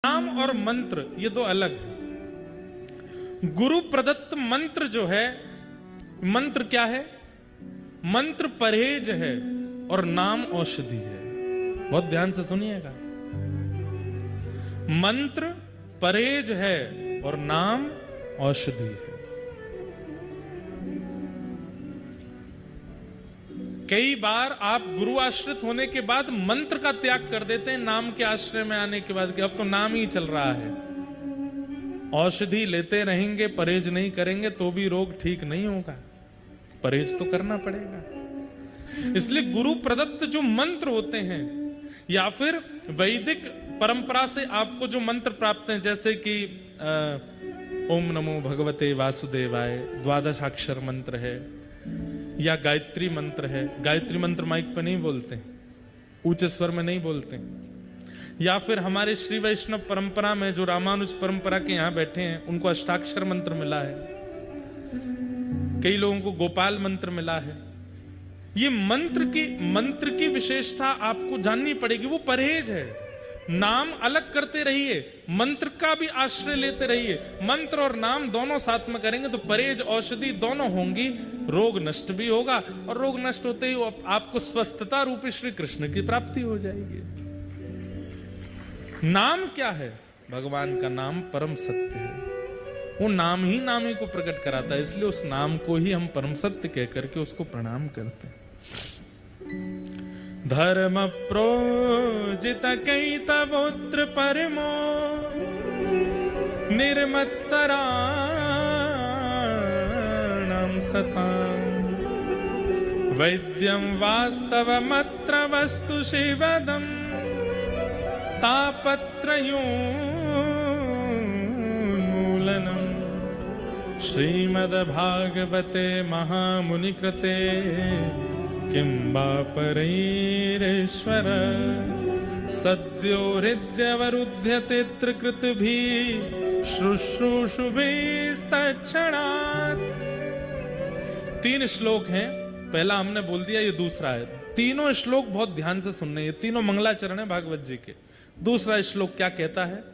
नाम और मंत्र ये दो अलग है। गुरु प्रदत्त मंत्र जो है, मंत्र क्या है? मंत्र परहेज है और नाम औषधि है। बहुत ध्यान से सुनिएगा। मंत्र परहेज है और नाम औषधि है। कई बार आप गुरु आश्रित होने के बाद मंत्र का त्याग कर देते हैं नाम के आश्रय में आने के बाद कि अब तो नाम ही चल रहा है। औषधि लेते रहेंगे, परहेज नहीं करेंगे तो भी रोग ठीक नहीं होगा। परहेज तो करना पड़ेगा। इसलिए गुरु प्रदत्त जो मंत्र होते हैं या फिर वैदिक परंपरा से आपको जो मंत्र प्राप्त हैं, जैसे कि ओम नमो भगवते वासुदेवाय द्वादशाक्षर मंत्र है, या गायत्री मंत्र है। गायत्री मंत्र माइक पर नहीं बोलते, ऊंचे स्वर में नहीं बोलते। या फिर हमारे श्री वैष्णव परंपरा में जो रामानुज परंपरा के यहां बैठे हैं उनको अष्टाक्षर मंत्र मिला है। कई लोगों को गोपाल मंत्र मिला है। ये मंत्र की विशेषता आपको जाननी पड़ेगी। वो परहेज है। नाम अलग करते रहिए, मंत्र का भी आश्रय लेते रहिए। मंत्र और नाम दोनों साथ में करेंगे तो परहेज औषधि दोनों होंगी, रोग नष्ट भी होगा और रोग नष्ट होते ही आपको स्वस्थता रूपी श्री कृष्ण की प्राप्ति हो जाएगी। नाम क्या है? भगवान का नाम परम सत्य है। वो नाम ही नामी को प्रकट कराता है, इसलिए उस नाम को ही हम परम सत्य कह करके उसको प्रणाम करते हैं। धर्म प्रोजित कैतवोत्र परमो निर्मत्सराणां सतां वैद्यं वास्तवमत्र वस्तु शिवदं तापत्रयोन्मूलनं श्रीमद्भागवते महामुनिकृते किं वा परैरेश्वर सद्यो हृद्यवरुध्यते त्रिकृतभिः शुश्रूषुभिस्तत्क्षणात्। 3 श्लोक हैं। पहला हमने बोल दिया, ये दूसरा है। तीनों श्लोक बहुत ध्यान से सुनने। ये तीनों मंगलाचरण है भागवत जी के। दूसरा श्लोक क्या कहता है?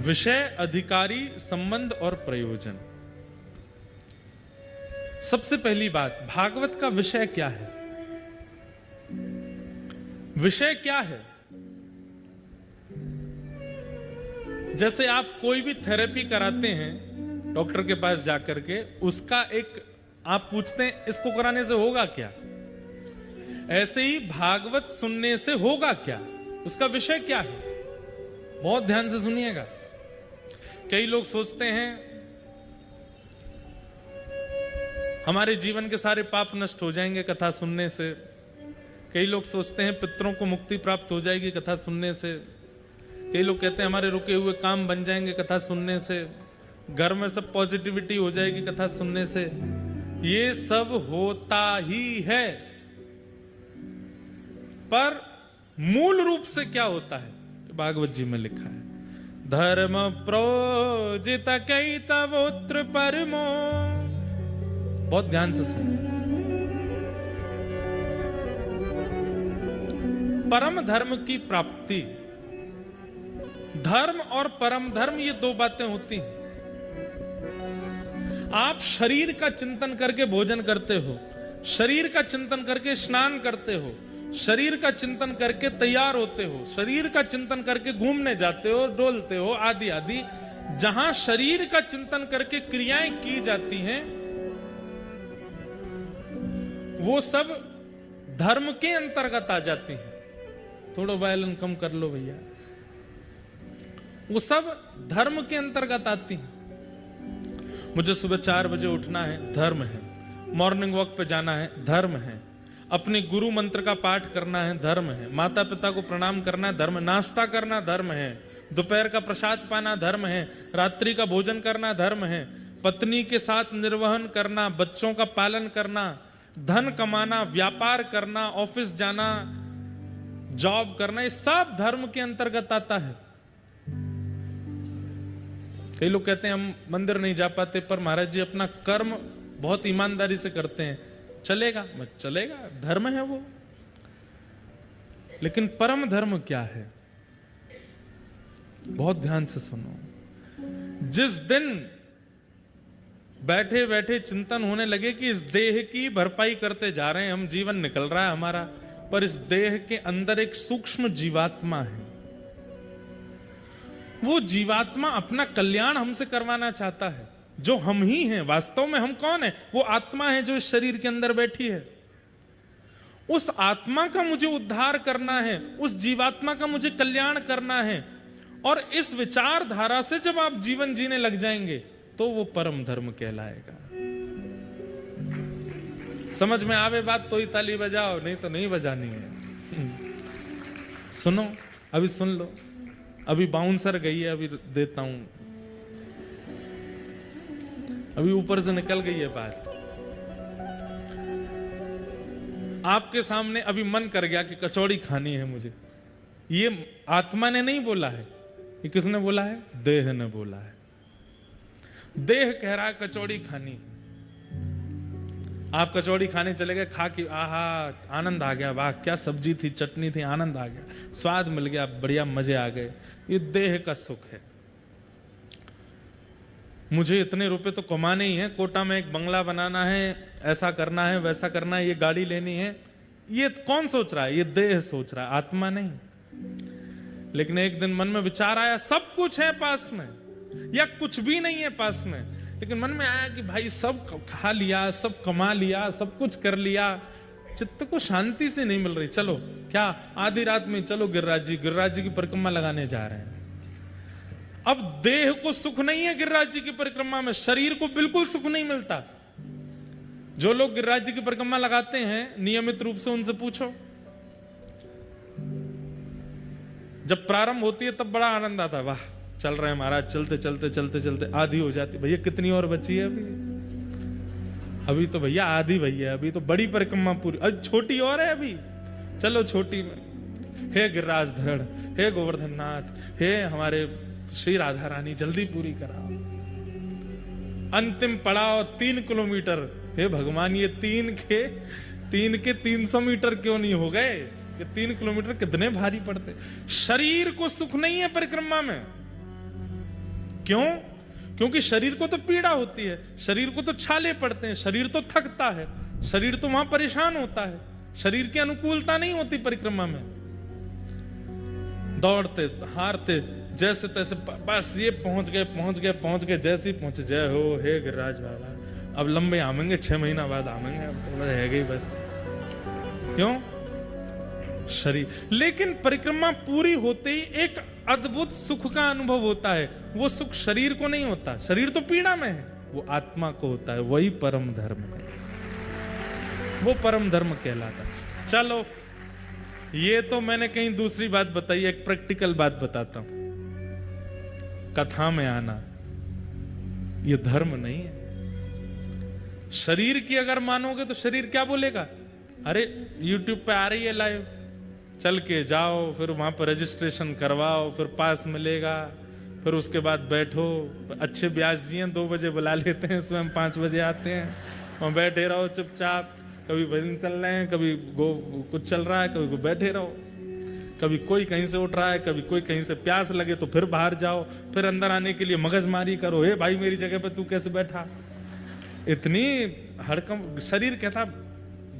विषय, अधिकारी, संबंध और प्रयोजन। सबसे पहली बात, भागवत का विषय क्या है? विषय क्या है? जैसे आप कोई भी थेरेपी कराते हैं डॉक्टर के पास जाकर के, उसका एक आप पूछते हैं इसको कराने से होगा क्या? ऐसे ही भागवत सुनने से होगा क्या? उसका विषय क्या है? बहुत ध्यान से सुनिएगा। कई लोग सोचते हैं हमारे जीवन के सारे पाप नष्ट हो जाएंगे कथा सुनने से। कई लोग सोचते हैं पितरों को मुक्ति प्राप्त हो जाएगी कथा सुनने से। कई लोग कहते हैं हमारे रुके हुए काम बन जाएंगे कथा सुनने से। घर में सब पॉजिटिविटी हो जाएगी कथा सुनने से। ये सब होता ही है, पर मूल रूप से क्या होता है भागवत जी में लिखा है। धर्म प्रोजित कैतवोत्र परमो। बहुत ध्यान से सुनिए। परम धर्म की प्राप्ति। धर्म और परम धर्म ये दो बातें होती हैं। आप शरीर का चिंतन करके भोजन करते हो, शरीर का चिंतन करके स्नान करते हो, शरीर का चिंतन करके तैयार होते हो, शरीर का चिंतन करके घूमने जाते हो, डोलते हो, आदि आदि। जहां शरीर का चिंतन करके क्रियाएं की जाती हैं वो सब धर्म के अंतर्गत आ जाती हैं। थोड़ा वायलन कम कर लो भैया। वो सब धर्म के अंतर्गत आती हैं। मुझे सुबह 4 बजे उठना है, धर्म है। मॉर्निंग वॉक पे जाना है, धर्म है। अपने गुरु मंत्र का पाठ करना है, धर्म है। माता पिता को प्रणाम करना है, धर्म। नाश्ता करना धर्म है। दोपहर का प्रसाद पाना धर्म है। रात्रि का भोजन करना धर्म है। पत्नी के साथ निर्वहन करना, बच्चों का पालन करना, धन कमाना, व्यापार करना, ऑफिस जाना, जॉब करना, ये सब धर्म के अंतर्गत आता है। कई लोग कहते हैं हम मंदिर नहीं जा पाते, पर महाराज जी अपना कर्म बहुत ईमानदारी से करते हैं। चलेगा, धर्म है वो। लेकिन परम धर्म क्या है? बहुत ध्यान से सुनो। जिस दिन बैठे बैठे चिंतन होने लगे कि इस देह की भरपाई करते जा रहे हैं हम, जीवन निकल रहा है हमारा, पर इस देह के अंदर एक सूक्ष्म जीवात्मा है। वो जीवात्मा अपना कल्याण हमसे करवाना चाहता है, जो हम ही हैं। वास्तव में हम कौन है? वो आत्मा है जो इस शरीर के अंदर बैठी है। उस आत्मा का मुझे उद्धार करना है, उस जीवात्मा का मुझे कल्याण करना है। और इस विचारधारा से जब आप जीवन जीने लग जाएंगे तो वो परम धर्म कहलाएगा। समझ में आवे बात तो ही ताली बजाओ, नहीं तो नहीं बजानी है। सुनो, अभी सुन लो। अभी बाउंसर गई है, अभी देता हूं, अभी ऊपर से निकल गई है बात। आपके सामने अभी मन कर गया कि कचौड़ी खानी है मुझे। ये आत्मा ने नहीं बोला है, ये किसने बोला है? देह ने बोला है। देह कह रहा है कचौड़ी खानी। आप कचौड़ी खाने चले गए, खा के आहा आनंद आ गया, वाह क्या सब्जी थी, चटनी थी, आनंद आ गया, स्वाद मिल गया, बढ़िया मजे आ गए। ये देह का सुख है। मुझे इतने रुपए तो कमाने ही है, कोटा में एक बंगला बनाना है, ऐसा करना है, वैसा करना है, ये गाड़ी लेनी है। ये कौन सोच रहा है? ये देह सोच रहा है, आत्मा नहीं। लेकिन एक दिन मन में विचार आया, सब कुछ है पास में या कुछ भी नहीं है पास में, लेकिन मन में आया कि भाई सब खा लिया, सब कमा लिया, सब कुछ कर लिया, चित्त को शांति से नहीं मिल रही। चलो क्या आधी रात में चलो गिरिराज जी की परिक्रमा लगाने जा रहे हैं। अब देह को सुख नहीं है गिरिराज जी की परिक्रमा में, शरीर को बिल्कुल सुख नहीं मिलता। जो लोग गिरिराज जी की परिक्रमा लगाते हैं नियमित रूप से, उनसे पूछो, जब प्रारंभ होती है तब बड़ा आनंद आता है, वाह चल रहे हैं महाराज, चलते चलते चलते चलते आधी हो जाती। भैया कितनी और बची है अभी तो भैया आधी भैया, अभी तो बड़ी परिक्रमा पूरी, अभी छोटी और है अभी, चलो छोटी में। हे गिरिराज धरण, हे गोवर्धन नाथ, हे हमारे श्री राधा रानी, जल्दी पूरी कराओ। अंतिम पड़ाव 3 किलोमीटर। हे भगवान, ये 3 के 300 मीटर क्यों नहीं हो गए? ये 3 किलोमीटर कितने भारी पड़ते। शरीर को सुख नहीं है परिक्रमा में। क्यों? क्योंकि शरीर को तो पीड़ा होती है, शरीर को तो छाले पड़ते हैं, शरीर तो थकता है, शरीर तो वहां परेशान होता है, शरीर की अनुकूलता नहीं होती परिक्रमा में। दौड़ते हारते जैसे तैसे, बस ये पहुंच गए, जैसे ही पहुंचे, जय हो हे गिरिराज बाबा, अब लंबे आमेंगे, 6 महीना बाद आमेंगे, अब तो है गई बस। क्यों? शरीर। लेकिन परिक्रमा पूरी होते ही एक अद्भुत सुख का अनुभव होता है। वो सुख शरीर को नहीं होता, शरीर तो पीड़ा में है, वो आत्मा को होता है। वही परम धर्म है, वो परम धर्म कहलाता है। चलो ये तो मैंने कहीं दूसरी बात बताई, एक प्रैक्टिकल बात बताता हूं। कथा में आना ये धर्म नहीं है। शरीर की अगर मानोगे तो शरीर क्या बोलेगा? अरे YouTube पे आ रही है लाइव, चल के जाओ, फिर वहां पर रजिस्ट्रेशन करवाओ, फिर पास मिलेगा, फिर उसके बाद बैठो। अच्छे ब्याज जी हैं, 2 बजे बुला लेते हैं, स्वयं 5 बजे आते हैं, वहां बैठे रहो चुपचाप। कभी भजन चल रहे हैं, कभी कुछ चल रहा है, कभी बैठे रहो। कभी कोई कहीं से उठ रहा है, कभी कोई कहीं से प्यास लगे तो फिर बाहर जाओ, फिर अंदर आने के लिए मगजमारी करो, हे भाई मेरी जगह पे तू कैसे बैठा। इतनी हड़कम। शरीर कहता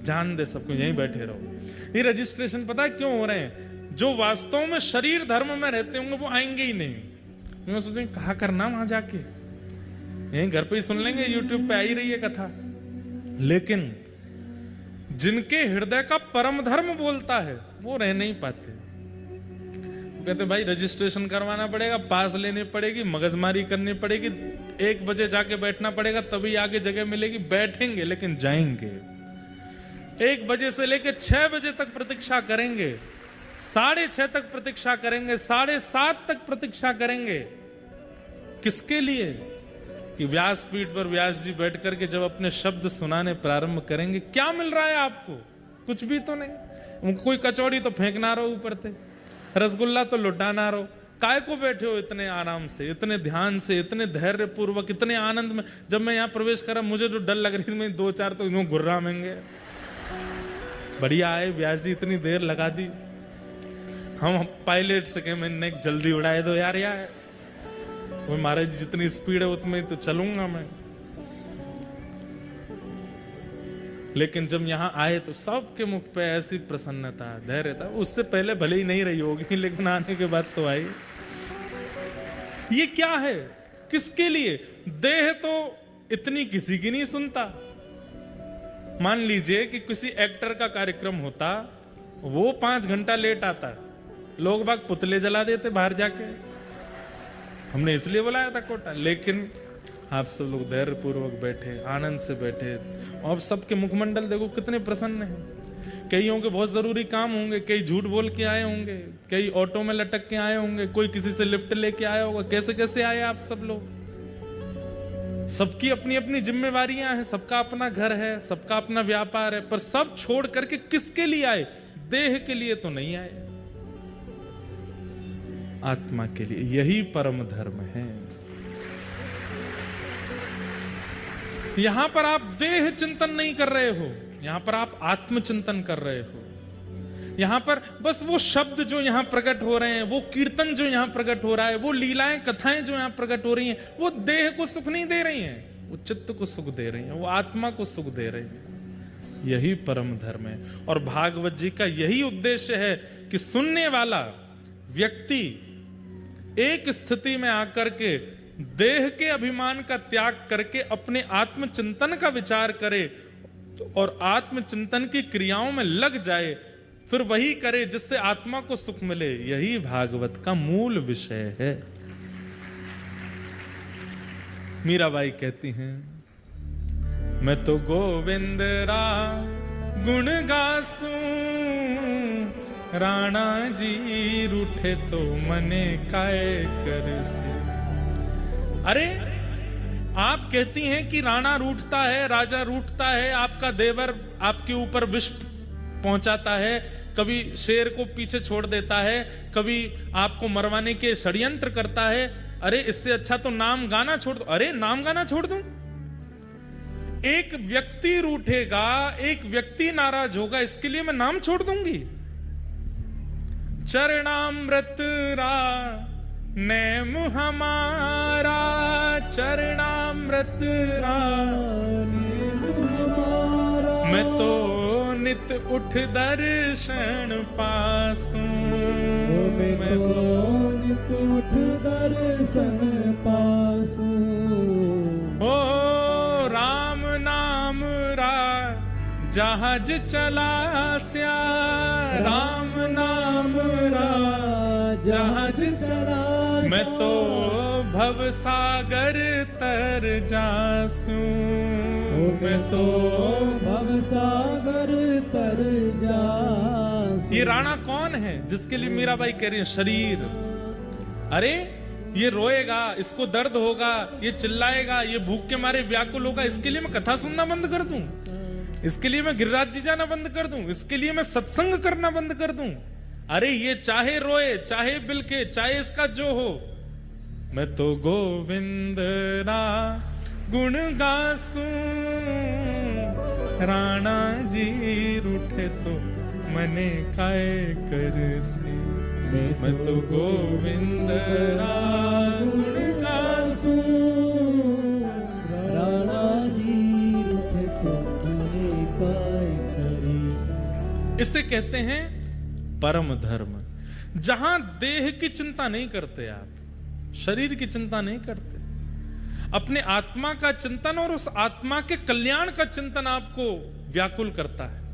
जान दे सबको, यहीं बैठे रहो। ये रजिस्ट्रेशन पता है क्यों हो रहे हैं? जो वास्तव में शरीर धर्म में रहते होंगे वो आएंगे ही नहीं। मैं सोचेंगे कहा करना वहां जाके, यहीं घर पे ही सुन लेंगे, YouTube पे आ ही रही है कथा। लेकिन जिनके हृदय का परम धर्म बोलता है वो रह नहीं पाते। वो कहते भाई रजिस्ट्रेशन करवाना पड़ेगा, पास लेनी पड़ेगी, मगजमारी करनी पड़ेगी, 1 बजे जाके बैठना पड़ेगा, तभी आगे जगह मिलेगी। बैठेंगे लेकिन जाएंगे। 1 बजे से लेकर 6 बजे तक प्रतीक्षा करेंगे, 6:30 तक प्रतीक्षा करेंगे, 7:30 तक प्रतीक्षा करेंगे। किसके लिए? कि व्यासपीठ पर व्यास जी बैठ करके जब अपने शब्द सुनाने प्रारंभ करेंगे, क्या मिल रहा है आपको? कुछ भी तो नहीं। कोई कचौड़ी तो फेंकना रहो ऊपर से, रसगुल्ला तो लुटाना रहो। काय को बैठे हो इतने आराम से, इतने ध्यान से, इतने धैर्य पूर्वक, इतने आनंद में? जब मैं यहाँ प्रवेश करा मुझे जो डर लग रही थी, मैं 2-4 तो यूं गुर्रामेंगे। बढ़िया आए व्यास जी, इतनी देर लगा दी। हम पायलट से कहें मैंने जल्दी उड़ाए दो यार, वो महाराज जितनी स्पीड है उतनी तो चलूंगा मैं। लेकिन जब यहां आए तो सबके मुख पे ऐसी प्रसन्नता, धैर्य था। उससे पहले भले ही नहीं रही होगी, लेकिन आने के बाद तो आई। ये क्या है, किसके लिए? देह तो इतनी किसी की नहीं सुनता। मान लीजिए कि किसी एक्टर का कार्यक्रम होता, वो 5 घंटा लेट आता, लोग बाग पुतले जला देते बाहर जाके, हमने इसलिए बुलाया था कोटा। लेकिन आप सब लोग धैर्य पूर्वक बैठे, आनंद से बैठे, और सबके मुखमंडल देखो कितने प्रसन्न हैं। कईयों के बहुत जरूरी काम होंगे, कई झूठ बोल के आए होंगे, कई ऑटो में लटक के आए होंगे, कोई किसी से लिफ्ट लेके आया होगा। कैसे कैसे आए आप सब लोग? सबकी अपनी अपनी जिम्मेवारियां हैं, सबका अपना घर है, सबका अपना व्यापार है, पर सब छोड़ करके किसके लिए आए? देह के लिए तो नहीं आए, आत्मा के लिए। यही परम धर्म है। यहां पर आप देह चिंतन नहीं कर रहे हो, यहां पर आप आत्मचिंतन कर रहे हो। यहां पर बस वो शब्द जो यहां प्रकट हो रहे हैं, वो कीर्तन जो यहां प्रकट हो रहा है, वो लीलाएं कथाएं जो यहां प्रकट हो रही हैं, वो देह को सुख नहीं दे रही हैं, वो चित्त को सुख दे रही हैं, वो आत्मा को सुख दे रही हैं। यही परम धर्म है। और भागवत जी का यही उद्देश्य है कि सुनने वाला व्यक्ति एक स्थिति में आकर के देह के अभिमान का त्याग करके अपने आत्मचिंतन का विचार करे और आत्मचिंतन की क्रियाओं में लग जाए, फिर वही करे जिससे आत्मा को सुख मिले। यही भागवत का मूल विषय है। मीराबाई कहती हैं, मैं तो गोविंद रा गुण गासूं, राणा जी रूठे तो मने काय करसी। अरे आप कहती हैं कि राणा रूठता है, राजा रूठता है, आपका देवर आपके ऊपर विष पहुंचाता है, कभी शेर को पीछे छोड़ देता है, कभी आपको मरवाने के षड्यंत्र करता है। अरे इससे अच्छा तो नाम गाना छोड़ दो। अरे नाम गाना छोड़ दूं? एक व्यक्ति रूठेगा, एक व्यक्ति नाराज होगा, इसके लिए मैं नाम छोड़ दूंगी? चरणामृत रा नेम हमारा, चरणामृत रा नेम हमारा, मैं तो नित उठ दर्शन पासूं, मैं तो नित उठ दर्शन पासूं। ओ राम नाम रा जहाज चला स्या, राम नाम रा जहाज चला, मैं तो भव सागर तर जासूं, मैं तो भव सागर तर जासूं। ये राणा कौन है जिसके लिए मीराबाई कह रही है? शरीर। अरे ये रोएगा, इसको दर्द होगा, ये चिल्लाएगा, ये भूख के मारे व्याकुल होगा, इसके लिए मैं कथा सुनना बंद कर दूं? इसके लिए मैं गिरिराज जी जाना बंद कर दूं? इसके लिए मैं सत्संग करना बंद कर दूं? अरे ये चाहे रोए, चाहे बिलके, चाहे इसका जो हो, मैं तो गोविंद रा गुण गासूं, राणा जी रूठे तो मने काय करसी, मैं तो गोविंद रा गुण गासूं, राणा जी रूठे तो मने काय करसी। इसे कहते हैं परम धर्म। जहां देह की चिंता नहीं करते आप, शरीर की चिंता नहीं करते, अपने आत्मा का चिंतन और उस आत्मा के कल्याण का चिंतन आपको व्याकुल करता है।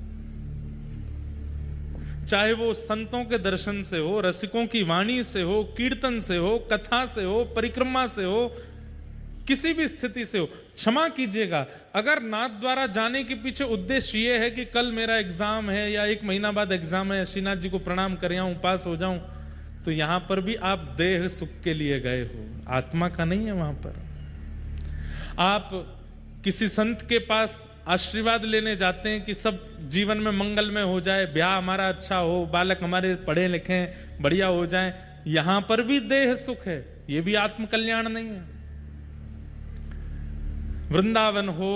चाहे वो संतों के दर्शन से हो, रसिकों की वाणी से हो, कीर्तन से हो, कथा से हो, परिक्रमा से हो, किसी भी स्थिति से हो। क्षमा कीजिएगा, अगर नाथ द्वारा जाने के पीछे उद्देश्य ये है कि कल मेरा एग्जाम है या 1 महीना बाद एग्जाम है, श्रीनाथ जी को प्रणाम कर आऊं, पास हो जाऊं, तो यहां पर भी आप देह सुख के लिए गए हो, आत्मा का नहीं है। वहां पर आप किसी संत के पास आशीर्वाद लेने जाते हैं कि सब जीवन में मंगल में हो जाए, ब्याह हमारा अच्छा हो, बालक हमारे पढ़े लिखे बढ़िया हो जाए, यहां पर भी देह सुख है, ये भी आत्म कल्याण नहीं है। वृंदावन हो,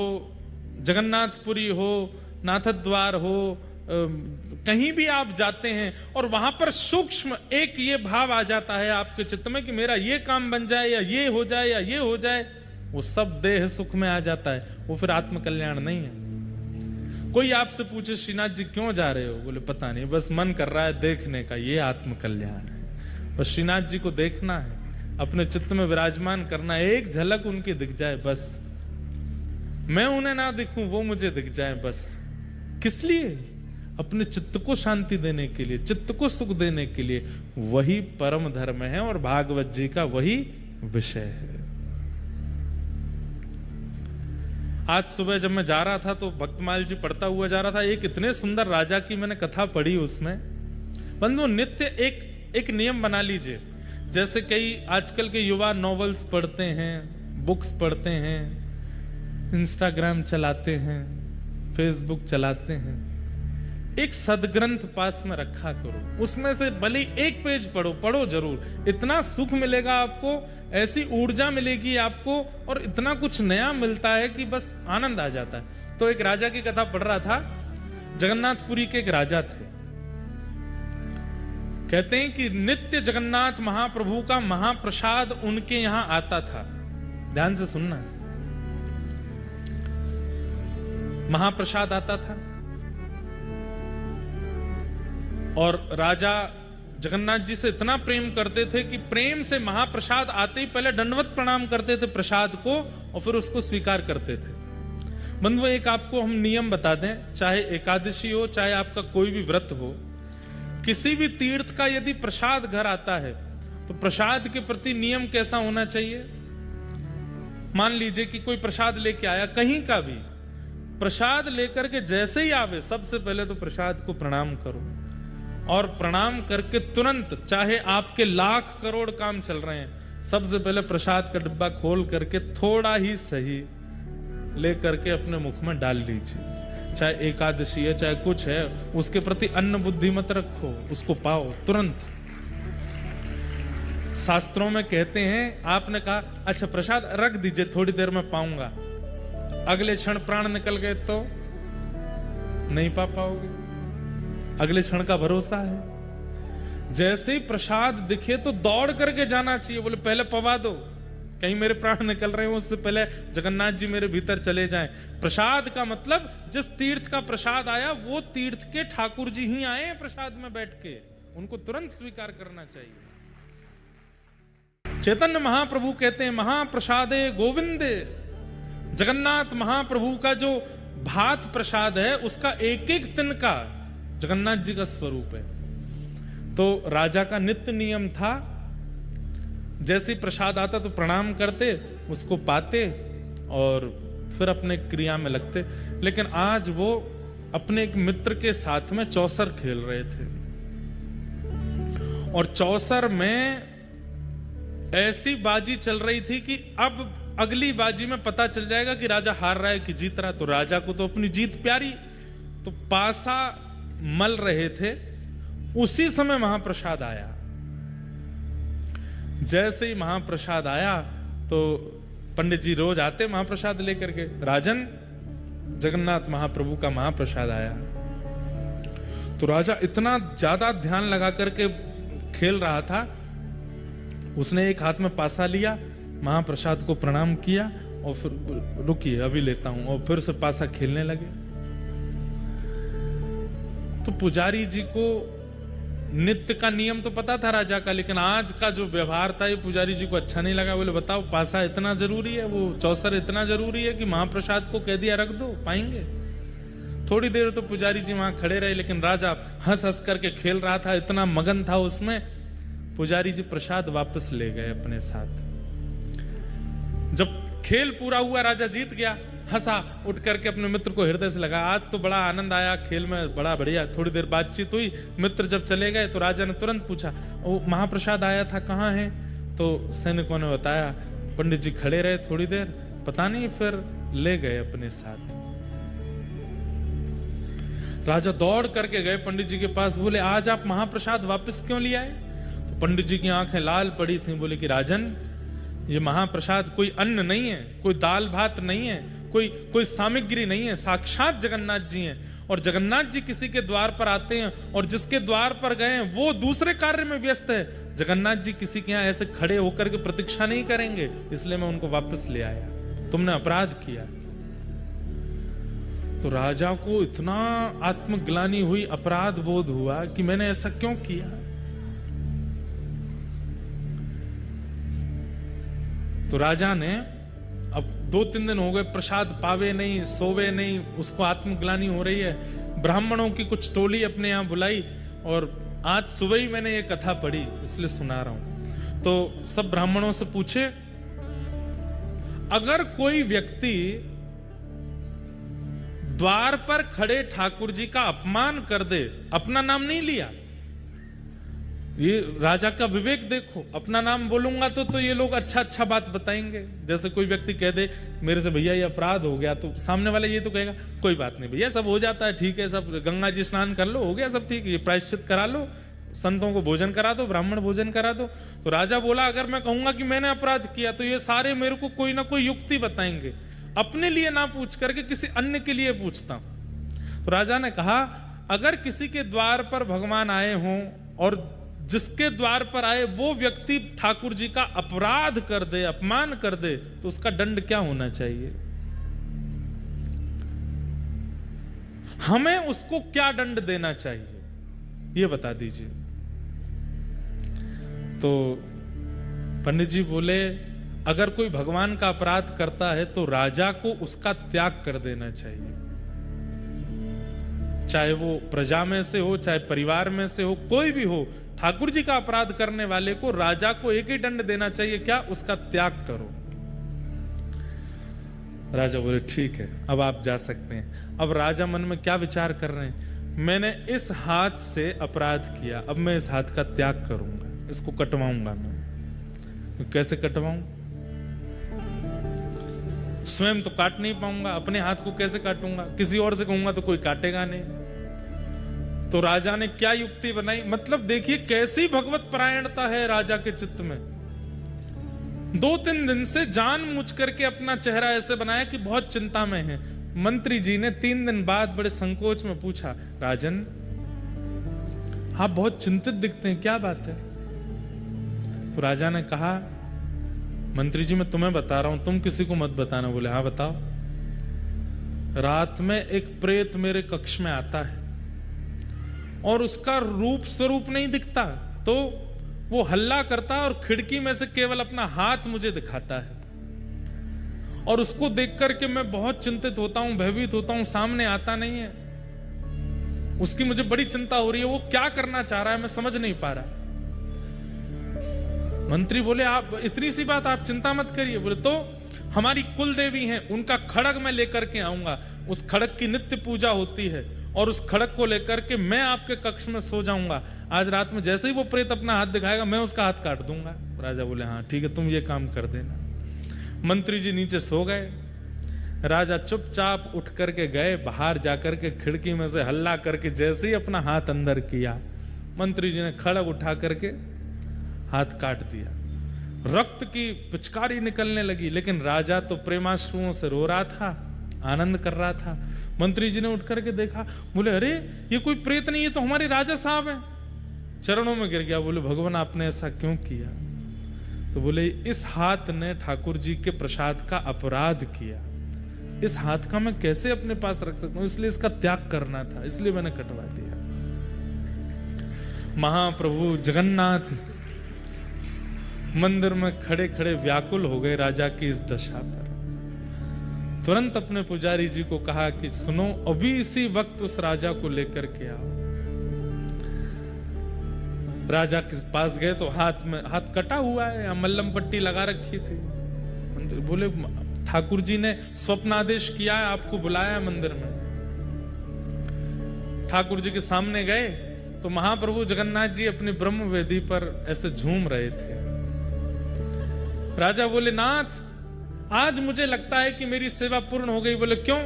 जगन्नाथपुरी हो, नाथद्वार हो, कहीं भी आप जाते हैं और वहां पर सूक्ष्म एक ये भाव आ जाता है आपके चित्त में कि मेरा ये काम बन जाए या ये हो जाए या ये हो जाए, वो सब देह सुख में आ जाता है, वो फिर आत्मकल्याण नहीं है। कोई आपसे पूछे श्रीनाथ जी क्यों जा रहे हो, बोले पता नहीं, बस मन कर रहा है देखने का, ये आत्मकल्याण है। बस श्रीनाथ जी को देखना है, अपने चित्त में विराजमान करना है, एक झलक उनकी दिख जाए बस, मैं उन्हें ना दिखूं वो मुझे दिख जाए बस। किस लिए? अपने चित्त को शांति देने के लिए, चित्त को सुख देने के लिए। वही परम धर्म है और भागवत जी का वही विषय है। आज सुबह जब मैं जा रहा था तो भक्तमाल जी पढ़ता हुआ जा रहा था, एक इतने सुंदर राजा की मैंने कथा पढ़ी उसमें। बंधु नित्य एक नियम बना लीजिए, जैसे कई आजकल के युवा नॉवेल्स पढ़ते हैं, बुक्स पढ़ते हैं, इंस्टाग्राम चलाते हैं, फेसबुक चलाते हैं। एक सदग्रंथ पास में रखा करो, उसमें से भले एक पेज पढ़ो जरूर, इतना सुख मिलेगा आपको, ऐसी ऊर्जा मिलेगी आपको, और इतना कुछ नया मिलता है कि बस आनंद आ जाता है। तो एक राजा की कथा पढ़ रहा था, जगन्नाथपुरी के एक राजा थे। कहते हैं कि नित्य जगन्नाथ महाप्रभु का महाप्रसाद उनके यहां आता था। ध्यान से सुनना, महाप्रसाद आता था और राजा जगन्नाथ जी से इतना प्रेम करते थे कि प्रेम से महाप्रसाद आते ही पहले दंडवत प्रणाम करते थे प्रसाद को और फिर उसको स्वीकार करते थे। बंधुओं, एक आपको हम नियम बता दें, चाहे एकादशी हो चाहे आपका कोई भी व्रत हो, किसी भी तीर्थ का यदि प्रसाद घर आता है तो प्रसाद के प्रति नियम कैसा होना चाहिए। मान लीजिए कि कोई प्रसाद लेके आया, कहीं का भी प्रसाद लेकर के जैसे ही आवे, सबसे पहले तो प्रसाद को प्रणाम करो, और प्रणाम करके तुरंत, चाहे आपके लाख करोड़ काम चल रहे हैं, सबसे पहले प्रसाद का डिब्बा खोल करके थोड़ा ही सही ले करके अपने मुख में डाल लीजिए। चाहे एकादशी है चाहे कुछ है, उसके प्रति अन्न बुद्धि मत रखो, उसको पाओ तुरंत। शास्त्रों में कहते हैं, आपने कहा अच्छा प्रसाद रख दीजिए थोड़ी देर में पाऊंगा, अगले क्षण प्राण निकल गए तो नहीं पा पाओगे, अगले क्षण का भरोसा है। जैसे ही प्रसाद दिखे तो दौड़ करके जाना चाहिए, बोले पहले पवा दो, कहीं मेरे प्राण निकल रहे हो, उससे पहले जगन्नाथ जी मेरे भीतर चले जाएं। प्रसाद का मतलब जिस तीर्थ का प्रसाद आया वो तीर्थ के ठाकुर जी ही आए हैं प्रसाद में बैठ के, उनको तुरंत स्वीकार करना चाहिए। चैतन्य महाप्रभु कहते हैं महाप्रसादे गोविंदे, जगन्नाथ महाप्रभु का जो भात प्रसाद है उसका एक एक तिनका जगन्नाथ जी का स्वरूप है। तो राजा का नित्य नियम था, जैसे प्रसाद आता तो प्रणाम करते, उसको पाते और फिर अपने क्रिया में लगते। लेकिन आज वो अपने एक मित्र के साथ में चौसर खेल रहे थे और चौसर में ऐसी बाजी चल रही थी कि अब अगली बाजी में पता चल जाएगा कि राजा हार रहा है कि जीत रहा है। तो राजा को तो अपनी जीत प्यारी, तो पासा मल रहे थे, उसी समय महाप्रसाद आया। जैसे ही महाप्रसाद आया तो पंडित जी रोज आते महाप्रसाद लेकर के, राजन जगन्नाथ महाप्रभु का महाप्रसाद आया। तो राजा इतना ज्यादा ध्यान लगा करके खेल रहा था, उसने एक हाथ में पासा लिया, महाप्रसाद को प्रणाम किया और फिर रुकिए अभी लेता हूं, और फिर से पासा खेलने लगे। तो पुजारी जी को नित्य का नियम तो पता था राजा का, लेकिन आज का जो व्यवहार था ये पुजारी जी को अच्छा नहीं लगा। बोले बताओ पासा इतना जरूरी है, वो चौसर इतना जरूरी है कि महाप्रसाद को कह दिया रख दो, पाएंगे। थोड़ी देर तो पुजारी जी वहां खड़े रहे, लेकिन राजा हंस हंस करके खेल रहा था, इतना मगन था उसमें। पुजारी जी प्रसाद वापस ले गए अपने साथ। जब खेल पूरा हुआ, राजा जीत गया, हंसा, उठ करके अपने मित्र को हृदय से लगा, आज तो बड़ा आनंद आया खेल में, बड़ा बढ़िया। थोड़ी देर बातचीत हुई, मित्र जब चले गए तो राजा ने तुरंत पूछा वो महाप्रसाद आया था कहाँ है? तो सैनिकों ने बताया, पंडित जी खड़े रहे थोड़ी देर, पता नहीं, फिर ले गए अपने साथ। राजा दौड़ करके गए पंडित जी के पास, बोले आज आप महाप्रसाद वापस क्यों ले आए? तो पंडित जी की आंखें लाल पड़ी थी, बोले कि राजन ये महाप्रसाद कोई अन्न नहीं है, कोई दाल भात नहीं है, कोई सामग्री नहीं है, साक्षात जगन्नाथ जी हैं। और जगन्नाथ जी किसी के द्वार पर आते हैं और जिसके द्वार पर गए हैं वो दूसरे कार्य में व्यस्त है, जगन्नाथ जी किसी के यहां ऐसे खड़े होकर के प्रतीक्षा नहीं करेंगे, इसलिए मैं उनको वापस ले आया, तुमने अपराध किया। तो राजा को इतना आत्मग्लानि हुई, अपराध बोध हुआ कि मैंने ऐसा क्यों किया। तो राजा ने, अब 2-3 दिन हो गए, प्रसाद पावे नहीं, सोवे नहीं, उसको आत्मग्लानि हो रही है। ब्राह्मणों की कुछ टोली अपने यहां बुलाई और आज सुबह ही मैंने ये कथा पढ़ी, इसलिए सुना रहा हूं। तो सब ब्राह्मणों से पूछे, अगर कोई व्यक्ति द्वार पर खड़े ठाकुर जी का अपमान कर दे, अपना नाम नहीं लिया, ये राजा का विवेक देखो, अपना नाम बोलूंगा तो ये लोग अच्छा बात बताएंगे। जैसे कोई व्यक्ति कह दे मेरे से भैया ये अपराध हो गया, तो सामने वाला ये तो कहेगा कोई बात नहीं भैया, सब हो जाता है, ठीक है, सब गंगा जी स्नान कर लो, हो गया सब ठीक है, ये प्रायश्चित करा लो, संतों को भोजन करा दो, ब्राह्मण भोजन करा दो। तो राजा बोला अगर मैं कहूंगा कि मैंने अपराध किया तो ये सारे मेरे को कोई ना कोई युक्ति बताएंगे, अपने लिए ना पूछ करके किसी अन्य के लिए पूछता हूं। तो राजा ने कहा अगर किसी के द्वार पर भगवान आए हों और जिसके द्वार पर आए वो व्यक्ति ठाकुर जी का अपराध कर दे, अपमान कर दे, तो उसका दंड क्या होना चाहिए, हमें उसको क्या दंड देना चाहिए, ये बता दीजिए। तो पंडित जी बोले अगर कोई भगवान का अपराध करता है तो राजा को उसका त्याग कर देना चाहिए, चाहे वो प्रजा में से हो, चाहे परिवार में से हो, कोई भी हो, ठाकुर जी का अपराध करने वाले को राजा को एक ही दंड देना चाहिए, क्या, उसका त्याग करो। राजा बोले ठीक है, अब आप जा सकते हैं। अब राजा मन में क्या विचार कर रहे हैं, मैंने इस हाथ से अपराध किया, अब मैं इस हाथ का त्याग करूंगा, इसको कटवाऊंगा मैं। कैसे कटवाऊं, स्वयं तो काट नहीं पाऊंगा, अपने हाथ को कैसे काटूंगा, किसी और से कहूंगा तो कोई काटेगा नहीं। तो राजा ने क्या युक्ति बनाई, मतलब देखिए कैसी भगवत परायणता है राजा के चित्त में। 2-3 दिन से जानबूझ करके अपना चेहरा ऐसे बनाया कि बहुत चिंता में है। मंत्री जी ने 3 दिन बाद बड़े संकोच में पूछा, राजन आप बहुत चिंतित दिखते हैं, क्या बात है। तो राजा ने कहा मंत्री जी मैं तुम्हें बता रहा हूं, तुम किसी को मत बताना। बोले हाँ बताओ। रात में एक प्रेत मेरे कक्ष में आता है और उसका रूप स्वरूप नहीं दिखता, तो वो हल्ला करता है और खिड़की में से केवल अपना हाथ मुझे दिखाता है और उसको देख करके मैं बहुत चिंतित होता हूं, भयभीत होता हूं, सामने आता नहीं है, उसकी मुझे बड़ी चिंता हो रही है, वो क्या करना चाह रहा है मैं समझ नहीं पा रहा। मंत्री बोले आप इतनी सी बात, आप चिंता मत करिए। बोले तो हमारी कुल देवी हैं, उनका खड़ग मैं लेकर के आऊंगा, उस खड़ग की नित्य पूजा होती है और उस खड़ग को लेकर के मैं आपके कक्ष में सो जाऊंगा। आज रात में जैसे ही वो प्रेत अपना हाथ दिखाएगा मैं उसका हाथ काट दूंगा। राजा बोले हाँ ठीक है, तुम ये काम कर देना। मंत्री जी नीचे सो गए। राजा चुपचाप उठ करके गए, बाहर जाकर के खिड़की में से हल्ला करके जैसे ही अपना हाथ अंदर किया, मंत्री जी ने खड़ग उठा करके हाथ काट दिया। रक्त की पिचकारी निकलने लगी, लेकिन राजा तो प्रेमाश्रुओं से रो रहा था, आनंद कर रहा था। मंत्री जी ने उठ करके देखा, बोले अरे ये कोई प्रेत नहीं, ये तो हमारे राजा साहब हैं। चरणों में गिर गया, बोले भगवान आपने ऐसा क्यों किया। तो बोले इस हाथ ने ठाकुर जी के प्रसाद का अपराध किया, इस हाथ का मैं कैसे अपने पास रख सकता हूं, इसलिए इसका त्याग करना था, इसलिए मैंने कटवा दिया। महाप्रभु जगन्नाथ मंदिर में खड़े खड़े व्याकुल हो गए राजा की इस दशा पर। तुरंत अपने पुजारी जी को कहा कि सुनो, अभी इसी वक्त उस राजा को लेकर के आओ। राजा के पास गए तो हाथ कटा हुआ है, मल्लम पट्टी लगा रखी थी। मंदिर बोले ठाकुर जी ने स्वप्नादेश किया है, आपको बुलाया मंदिर में। ठाकुर जी के सामने गए तो महाप्रभु जगन्नाथ जी अपनी ब्रह्म वेदी पर ऐसे झूम रहे थे। राजा बोले नाथ आज मुझे लगता है कि मेरी सेवा पूर्ण हो गई। बोले क्यों।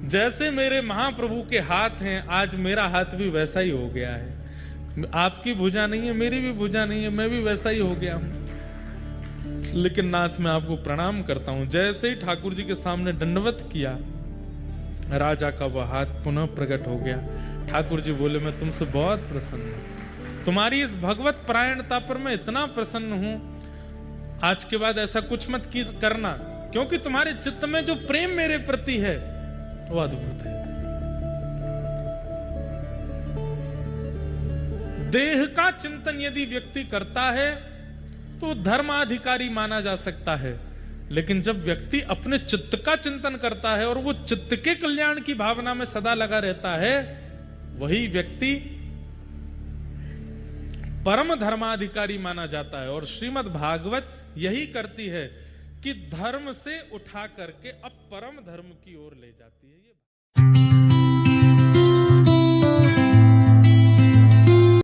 जैसे मेरे महाप्रभु के हाथ हैं, आज मेरा हाथ भी वैसा ही हो गया है। आपकी भुजा नहीं है, मेरी भी भुजा नहीं है, मैं भी वैसा ही हो गया हूं। लेकिन नाथ मैं आपको प्रणाम करता हूं। जैसे ही ठाकुर जी के सामने दंडवत किया, राजा का वह हाथ पुनः प्रकट हो गया। ठाकुर जी बोले, मैं तुमसे बहुत प्रसन्न हूं, तुम्हारी इस भगवत परायणता पर मैं इतना प्रसन्न हूं, आज के बाद ऐसा कुछ मत करना, क्योंकि तुम्हारे चित्त में जो प्रेम मेरे प्रति है वो अद्भुत है। देह का चिंतन यदि व्यक्ति करता है तो धर्माधिकारी माना जा सकता है, लेकिन जब व्यक्ति अपने चित्त का चिंतन करता है और वो चित्त के कल्याण की भावना में सदा लगा रहता है, वही व्यक्ति परम धर्माधिकारी माना जाता है। और श्रीमद् भागवत यही करती है कि धर्म से उठा करके अब परम धर्म की ओर ले जाती है।